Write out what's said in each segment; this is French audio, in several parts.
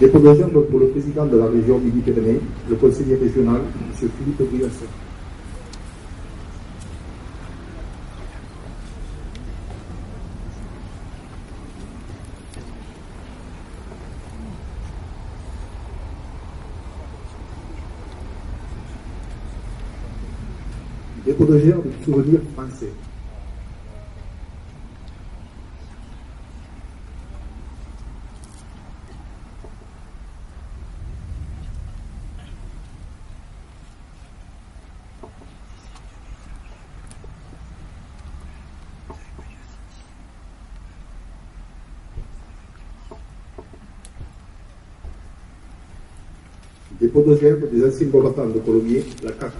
Dépôt de gerbe pour le président de la région Midi-Pyrénées, le conseiller régional, M. Philippe Briasson. Dépôt de gerbe du souvenir français. Dépôt de gerbe des anciens combattants de Colomiers, la CAC.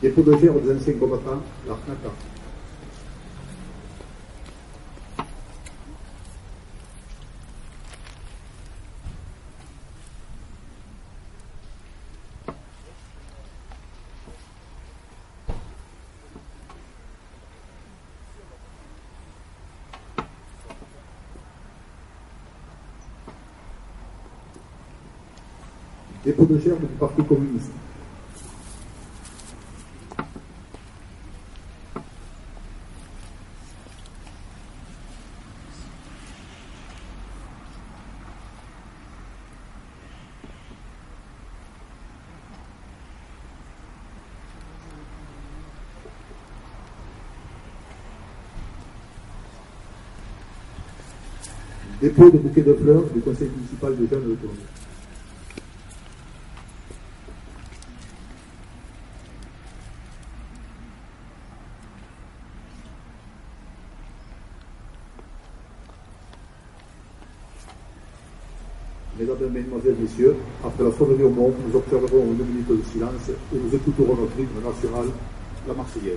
Dépôt de gerbe des anciens combattants, la FNACA. Dépôt de gerbe du Parti communiste. Dépôt de bouquet de fleurs du conseil municipal de jeunes de Colomiers. Mesdames, Mesdemoiselles, Messieurs, après la sonnerie au monde, nous observerons une minute de silence et nous écouterons notre hymne national, la Marseillaise.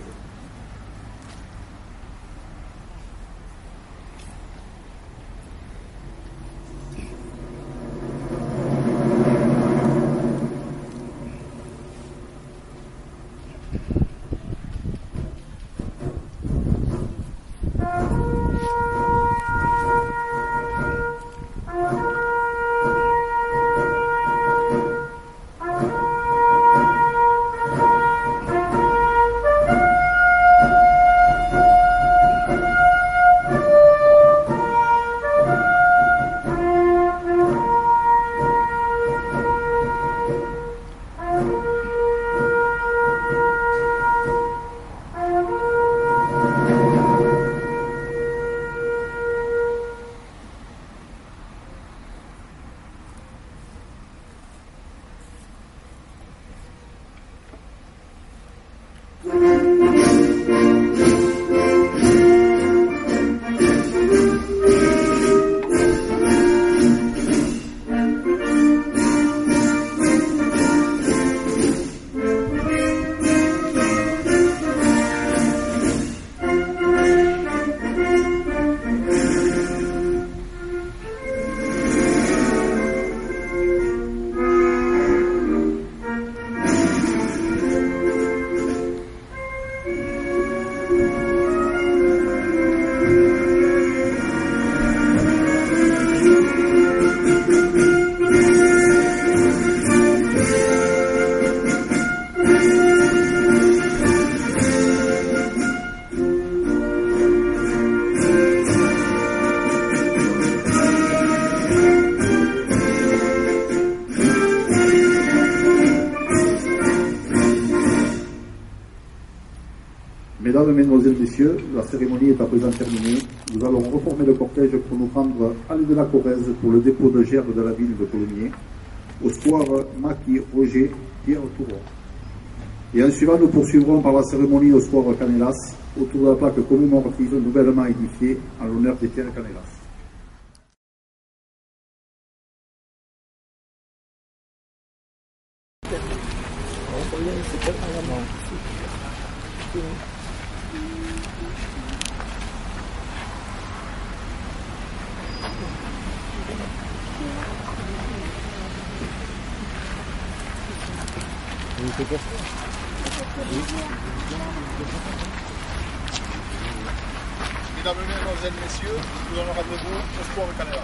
Mesdames, Mesdemoiselles, Messieurs, la cérémonie est à présent terminée. Nous allons reformer le cortège pour nous rendre à l'île de la Corrèze pour le dépôt de gerbe de la ville de Colomiers, au square Maquis Roger Pierre Touron. Et en suivant, nous poursuivrons par la cérémonie au square Canelas, autour de la plaque commémorative nouvellement édifiée en l'honneur d'Étienne Canelas. Mesdames, Mesdemoiselles, Messieurs, nous allons rendez-vous au Sport de Canelas.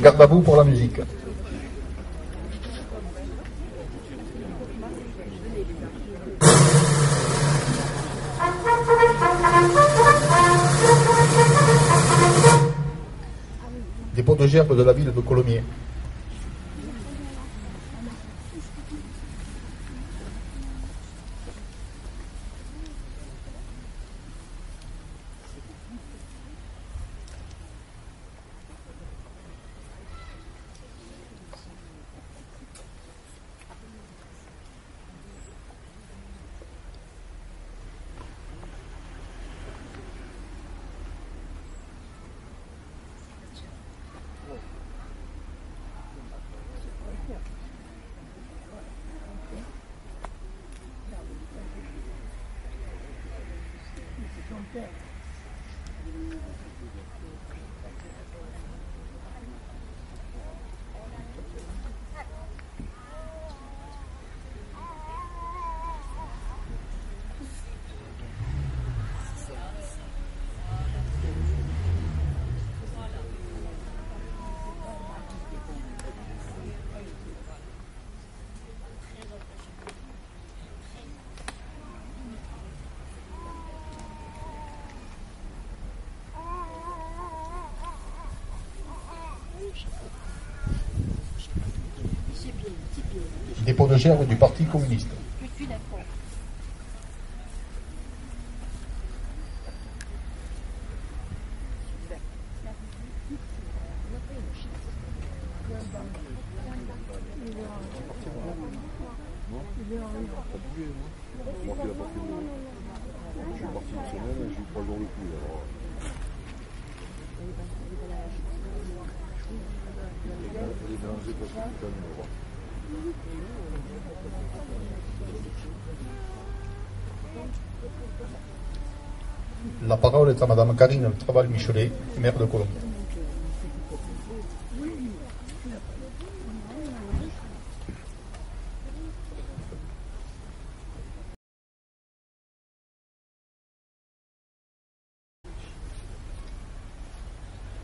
Garde à vous pour la musique. Dépôt de gerbes de la ville de Colomiers. Dépôt de gerbes du Parti communiste. La parole est à Madame Karine Traval-Michelet, maire de Colomiers.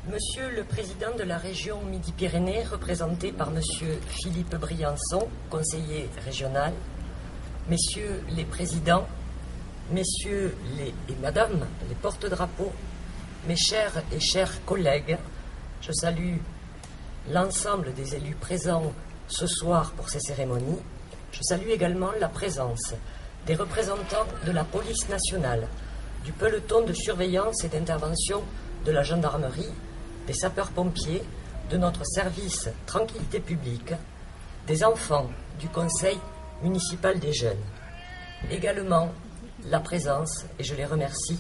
Monsieur le Président de la région Midi-Pyrénées, représenté par Monsieur Philippe Briançon, conseiller régional, Messieurs les Présidents, Messieurs et Madame les porte-drapeaux, mes chers et chers collègues, je salue l'ensemble des élus présents ce soir pour ces cérémonies. Je salue également la présence des représentants de la police nationale, du peloton de surveillance et d'intervention de la gendarmerie, des sapeurs-pompiers, de notre service tranquillité publique, des enfants du conseil municipal des jeunes. Également la présence, et je les remercie,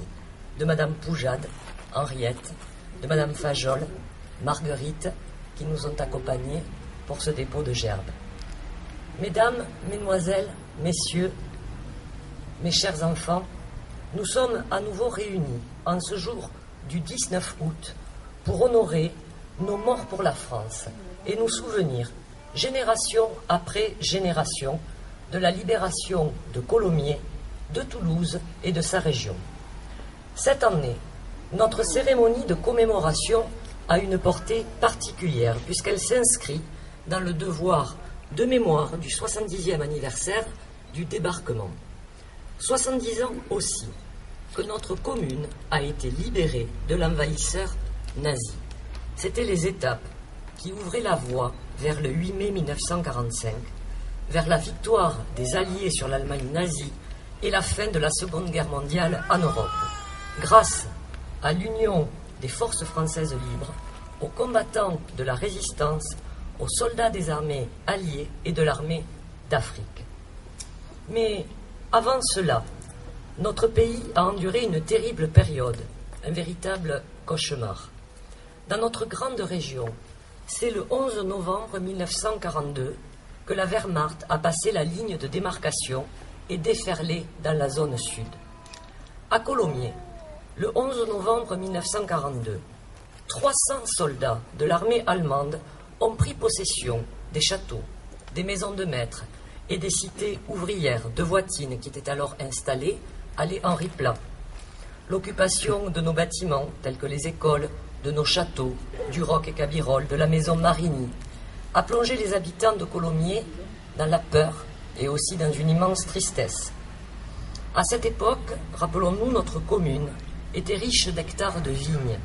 de Madame Poujade, Henriette, de Madame Fajol, Marguerite, qui nous ont accompagnés pour ce dépôt de gerbes. Mesdames, Mesdemoiselles, Messieurs, mes chers enfants, nous sommes à nouveau réunis en ce jour du 19 août pour honorer nos morts pour la France et nous souvenir, génération après génération, de la libération de Colomiers, de Toulouse et de sa région. Cette année, notre cérémonie de commémoration a une portée particulière puisqu'elle s'inscrit dans le devoir de mémoire du 70e anniversaire du débarquement. 70 ans aussi que notre commune a été libérée de l'envahisseur nazi. C'étaient les étapes qui ouvrait la voie vers le 8 mai 1945, vers la victoire des Alliés sur l'Allemagne nazie et la fin de la Seconde Guerre mondiale en Europe, grâce à l'union des forces françaises libres, aux combattants de la résistance, aux soldats des armées alliées et de l'armée d'Afrique. Mais avant cela, notre pays a enduré une terrible période, un véritable cauchemar. Dans notre grande région, c'est le 11 novembre 1942 que la Wehrmacht a passé la ligne de démarcation et déferlé dans la zone sud. À Colomiers, le 11 novembre 1942, 300 soldats de l'armée allemande ont pris possession des châteaux, des maisons de maître et des cités ouvrières de Voitine qui étaient alors installées à les Henri Plat. L'occupation de nos bâtiments, tels que les écoles, de nos châteaux, du Roc et Cabirol, de la maison Marigny, a plongé les habitants de Colomiers dans la peur et aussi dans une immense tristesse. À cette époque, rappelons-nous, notre commune était riche d'hectares de vignes,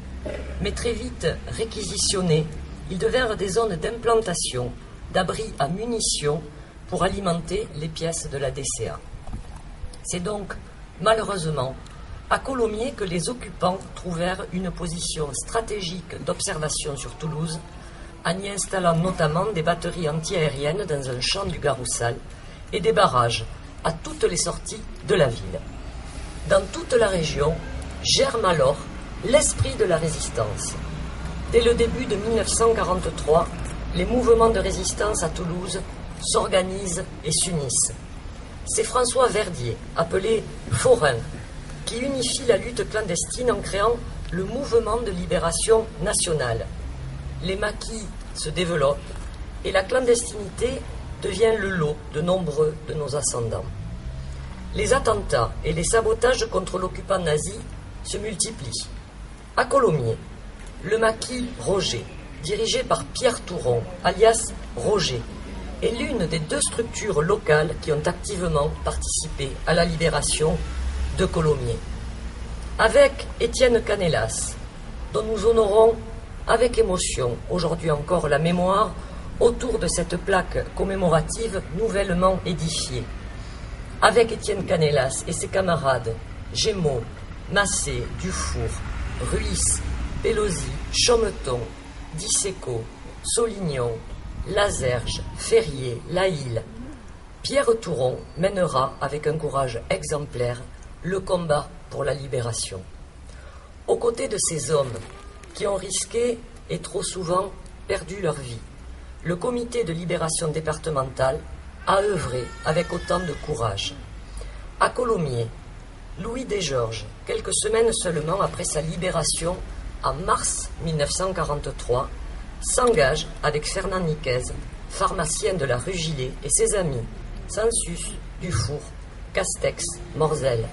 mais très vite réquisitionnés, ils devinrent des zones d'implantation, d'abris à munitions pour alimenter les pièces de la DCA. C'est donc, malheureusement, à Colomiers que les occupants trouvèrent une position stratégique d'observation sur Toulouse, en y installant notamment des batteries antiaériennes dans un champ du Garoussal et des barrages à toutes les sorties de la ville. Dans toute la région germe alors l'esprit de la résistance. Dès le début de 1943, les mouvements de résistance à Toulouse s'organisent et s'unissent. C'est François Verdier, appelé Forain, qui unifie la lutte clandestine en créant le mouvement de libération nationale. Les maquis se développent et la clandestinité devient le lot de nombreux de nos ascendants. Les attentats et les sabotages contre l'occupant nazi se multiplient. À Colomiers, le maquis Roger, dirigé par Pierre Touron, alias Roger, est l'une des deux structures locales qui ont activement participé à la libération de Colomiers. Avec Étienne Canelas, dont nous honorons avec émotion aujourd'hui encore la mémoire autour de cette plaque commémorative nouvellement édifiée. Avec Étienne Canelas et ses camarades Gémeaux, Massé, Dufour, Ruisse, Pélosi, Chaumeton, Disséco, Solignon, Lazerge, Ferrier, Laïle, Pierre Touron mènera avec un courage exemplaire le combat pour la libération. Aux côtés de ces hommes qui ont risqué et trop souvent perdu leur vie, le comité de libération départementale a œuvré avec autant de courage. À Colomiers, Louis Desgeorges, quelques semaines seulement après sa libération en mars 1943, s'engage avec Fernand Niquez, pharmacien de la rue Gillet, et ses amis Sansus, Dufour, Castex, Morzel,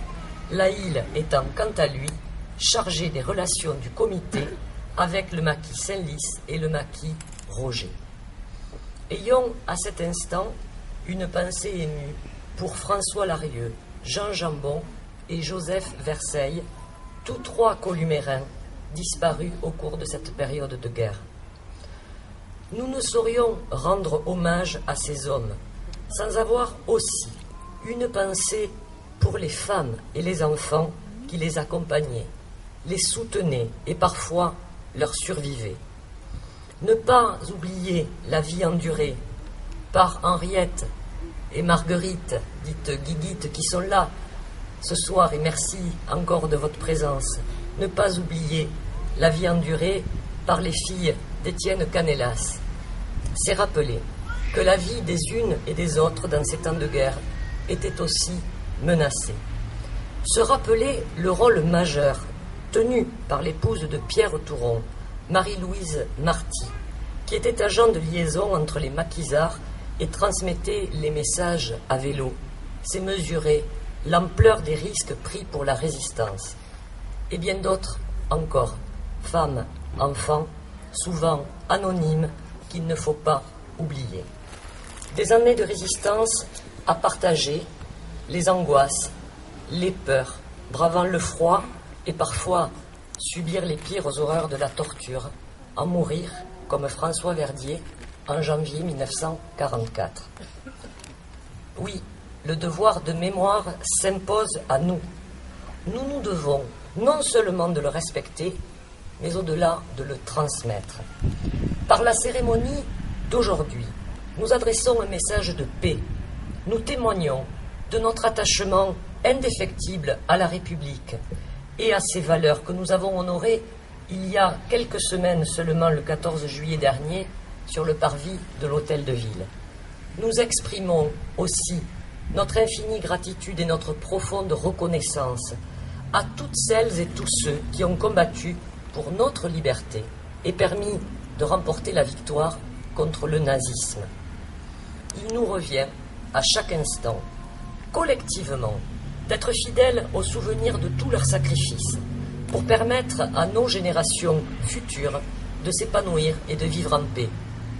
Laïle étant quant à lui chargé des relations du comité avec le maquis Saint-Lys et le maquis Roger. Ayons à cet instant une pensée émue pour François Larieux, Jean Jambon et Joseph Verseille, tous trois columérins disparus au cours de cette période de guerre. Nous ne saurions rendre hommage à ces hommes sans avoir aussi une pensée pour les femmes et les enfants qui les accompagnaient, les soutenaient et parfois leur survivaient. Ne pas oublier la vie endurée par Henriette et Marguerite, dites Guiguitte, qui sont là ce soir, et merci encore de votre présence. Ne pas oublier la vie endurée par les filles d'Étienne Canelas. C'est rappeler que la vie des unes et des autres dans ces temps de guerre était aussi menacée. Se rappeler le rôle majeur tenu par l'épouse de Pierre Touron, Marie-Louise Marty, qui était agent de liaison entre les maquisards et transmettait les messages à vélo. C'est mesurer l'ampleur des risques pris pour la résistance. Et bien d'autres encore, femmes, enfants, souvent anonymes, qu'il ne faut pas oublier. Des années de résistance à partager les angoisses, les peurs, bravant le froid et parfois subir les pires horreurs de la torture, à mourir comme François Verdier en janvier 1944. Oui, le devoir de mémoire s'impose à nous. Nous nous devons non seulement de le respecter, mais au-delà de le transmettre. Par la cérémonie d'aujourd'hui, nous adressons un message de paix. Nous témoignons de notre attachement indéfectible à la République et à ses valeurs que nous avons honorées il y a quelques semaines seulement, le 14 juillet dernier, sur le parvis de l'Hôtel de Ville. Nous exprimons aussi notre infinie gratitude et notre profonde reconnaissance à toutes celles et tous ceux qui ont combattu pour notre liberté et permis de remporter la victoire contre le nazisme. Il nous revient à chaque instant, collectivement, d'être fidèles au souvenir de tous leurs sacrifices pour permettre à nos générations futures de s'épanouir et de vivre en paix,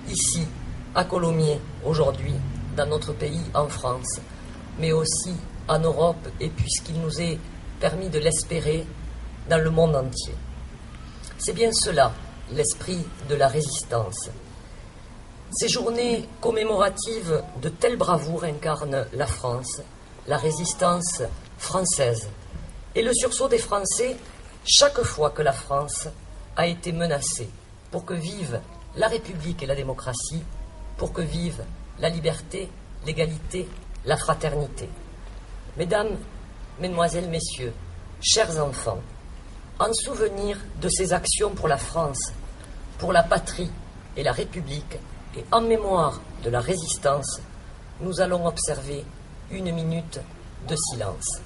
ici, à Colomiers, aujourd'hui, dans notre pays, en France, mais aussi en Europe, et puisqu'il nous est permis de l'espérer, dans le monde entier. C'est bien cela, l'esprit de la résistance. Ces journées commémoratives de telle bravoure incarnent la France, la résistance française, et le sursaut des Français chaque fois que la France a été menacée, pour que vive la République et la démocratie, pour que vive la liberté, l'égalité, la fraternité. Mesdames, Mesdemoiselles, Messieurs, chers enfants, en souvenir de ces actions pour la France, pour la patrie et la République, et en mémoire de la résistance, nous allons observer 1 minute de silence.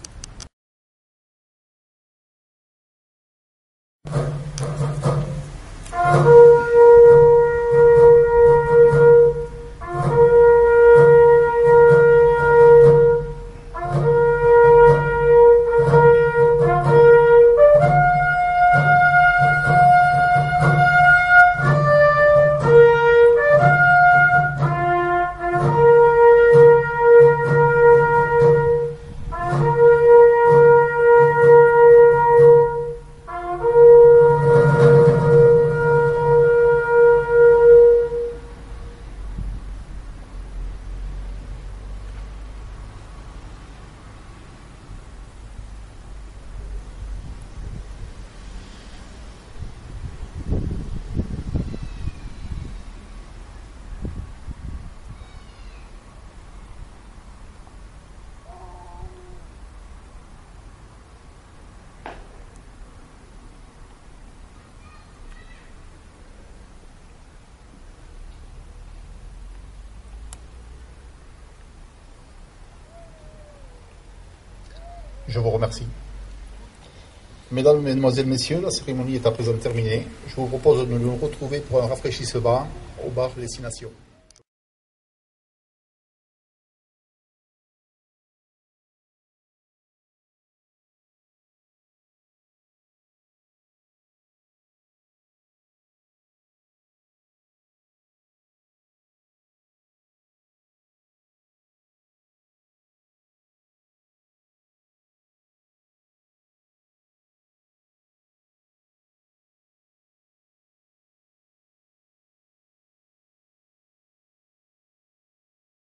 Je vous remercie. Mesdames, Mesdemoiselles, Messieurs, la cérémonie est à présent terminée. Je vous propose de nous retrouver pour un rafraîchissement au bar Destination.